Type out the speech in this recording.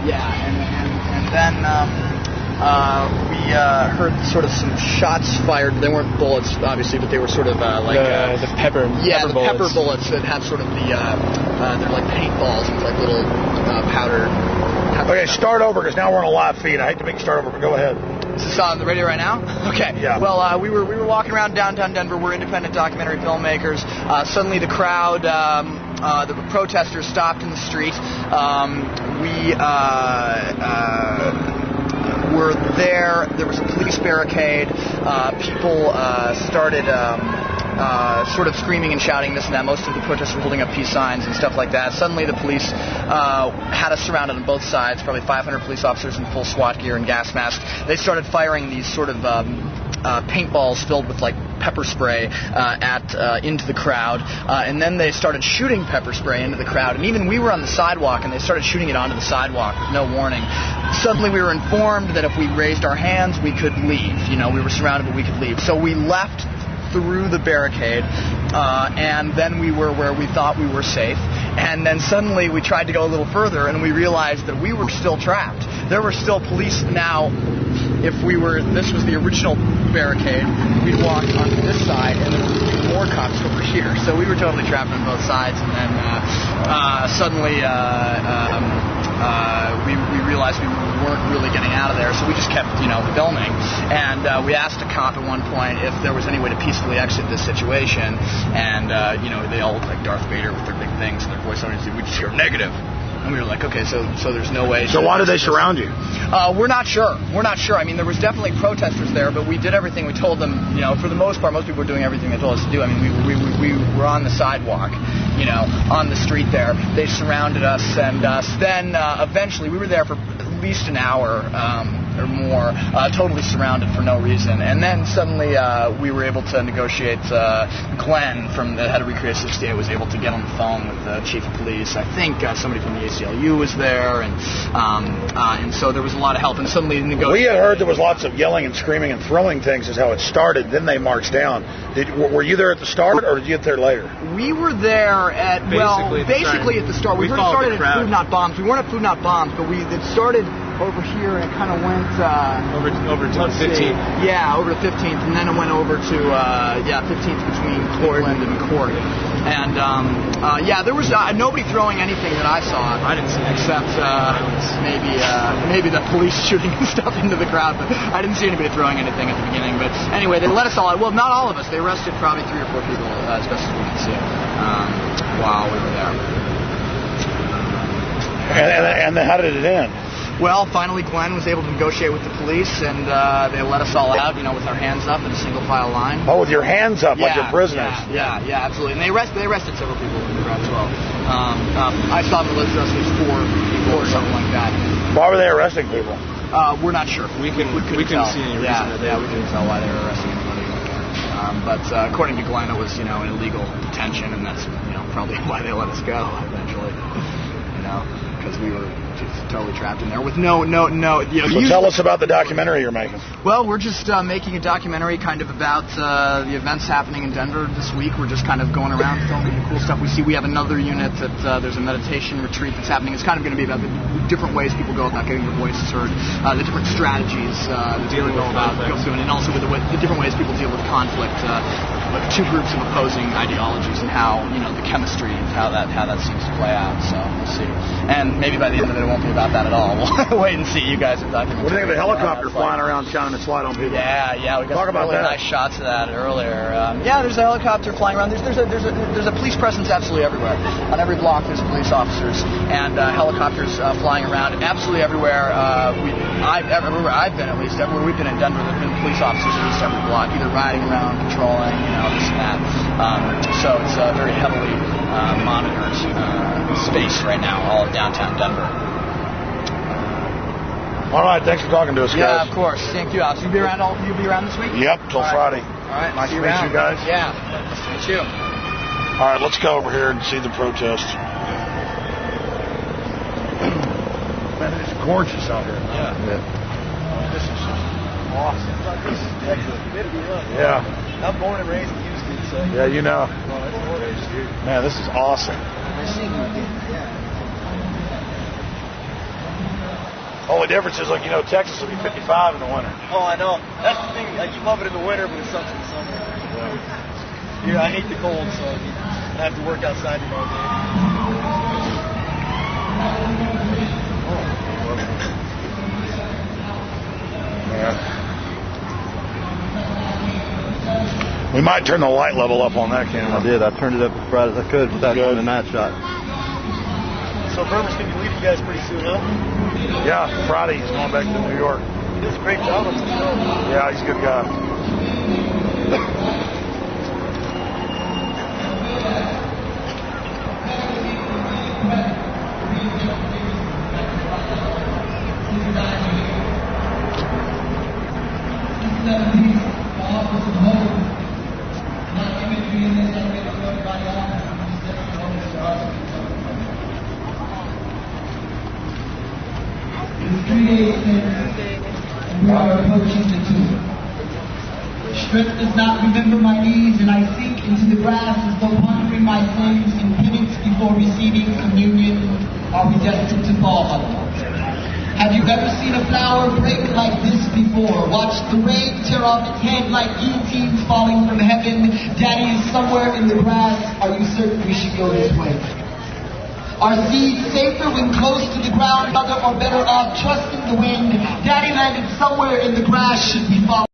Yeah, and then we heard sort of some shots fired. They weren't bullets, obviously, but they were sort of like the pepper. Yeah, pepper the bullets. pepper bullets that had sort of the they're like paintballs with like little powder. Okay, start over because now we're on a live feed. I hate to make you start over, but go ahead. Is this on the radio right now? Okay. Yeah. Well, we were walking around downtown Denver. We're independent documentary filmmakers. Suddenly, the crowd, the protesters stopped in the street. We were there. There was a police barricade. People started sort of screaming and shouting this and that. Most of the protesters were holding up peace signs and stuff like that. Suddenly the police had us surrounded on both sides, probably 500 police officers in full SWAT gear and gas masks. They started firing these sort of paintballs filled with like pepper spray into the crowd, and then they started shooting pepper spray into the crowd, and even we were on the sidewalk and they started shooting it onto the sidewalk with no warning. Suddenly we were informed that if we raised our hands we could leave. You know, we were surrounded but we could leave. So we left through the barricade, and then we were where we thought we were safe, and then suddenly we tried to go a little further and we realized that we were still trapped. There were still police. Now, if this was the original barricade, we'd walk onto this side and there would be more cops over here. So we were totally trapped on both sides, and then suddenly we realized we weren't really getting out of there, so we just kept, filming. And we asked a cop at one point if there was any way to peacefully exit this situation, and they all look like Darth Vader with their big things and their voiceovers. We just hear negative. And we were like, okay, so there's no way. So why did they surround you? We're not sure. I mean, there was definitely protesters there, but we did everything we told them. For the most part, most people were doing everything they told us to do. I mean, we were on the sidewalk, on the street there. They surrounded us, and then eventually we were there for at least an hour or more, totally surrounded for no reason. And then suddenly we were able to negotiate. Glenn, from the head of Recreate 68, was able to get on the phone with the chief of police. I think somebody from the ACLU was there, and so there was a lot of help. And suddenly we had heard there was lots of yelling and screaming and throwing things is how it started. Then they marched down. Were you there at the start, or did you get there later? We were there at basically at the start. We heard it started at Food Not Bombs. We weren't at Food Not Bombs, but it started over here, and it kind of went over to 15th. Yeah, over to 15th, and then it went over to 15th between Cleveland and McCourt. And there was nobody throwing anything that I saw. I didn't see except maybe the police shooting stuff into the crowd, but I didn't see anybody throwing anything at the beginning. But anyway, they let us all out. Well, not all of us. They arrested probably 3 or 4 people, as best as we could see, while we were there. And then how did it end? Well, finally Glenn was able to negotiate with the police, and they let us all out, with our hands up in a single file line. Oh, with your hands up, like you're prisoners. Yeah, absolutely. And they arrested several people in the crowd as well. I saw them arrested 4 people or something like that. Why were they arresting people? We're not sure. We couldn't see any reason. We couldn't tell why they were arresting anybody. But according to Glenn, it was, an illegal detention, and that's, probably why they let us go eventually. Because we were just totally trapped in there with no. So tell us about the documentary you're making. Well, we're just making a documentary kind of about the events happening in Denver this week. We're just kind of going around filming the cool stuff we see. We have another unit that there's a meditation retreat that's happening. It's kind of going to be about the different ways people go about getting their voices heard, the different strategies that people go about doing, and also with the different ways people deal with conflict. With 2 groups of opposing ideologies, and how the chemistry and how that seems to play out. So we'll see. And maybe by the end of it won't be about that at all. We'll wait and see. You guys are documenting. What do you think of the helicopter flying around shining its light on people? Yeah. We got some really nice shots of that earlier. There's a helicopter flying around. There's a police presence absolutely everywhere. On every block there's police officers and helicopters flying around absolutely everywhere. Everywhere I've been, at least everywhere we've been in Denver, there've been police officers at least every block, either riding around, patrolling, this and that. So it's a very heavily monitored space right now, all of downtown Denver. All right, thanks for talking to us, guys. Yeah, of course. Thank you, Alex. You'll be around this week? Yep, till Friday. All right. Nice to meet you guys. Yeah, nice to meet you. All right, let's go over here and see the protest. Man, it's gorgeous out here. Yeah. This is just awesome. This is Texas. Yeah. I'm born and raised in Houston, so. Yeah, you know. Well, that's gorgeous, dude. Man, this is awesome. Yeah. Only difference is, like, you know, Texas will be 55 in the winter. Oh, I know. That's the thing. Like, you love it in the winter, but it sucks in the summer. Yeah, I hate the cold, so I have to work outside all day. Yeah. We might turn the light level up on that camera. I did. I turned it up as bright as I could without doing a night shot. So Burmer's going to be leaving you guys pretty soon, huh? Yeah, Friday he's going back to New York. He does a great job on the show. Yeah, he's a good guy. We are approaching the tomb. Strength does not remember my knees, and I sink into the grass as though pondering my sins in penance before receiving communion. Are we destined to fall, mother? Have you ever seen a flower break like this before? Watch the rain tear off its head like guillotines falling from heaven. Daddy is somewhere in the grass. Are you certain we should go this way? Are seeds safer when close to the ground, mother, or better off trusting the wind? Daddy landed somewhere in the grass. Should we follow?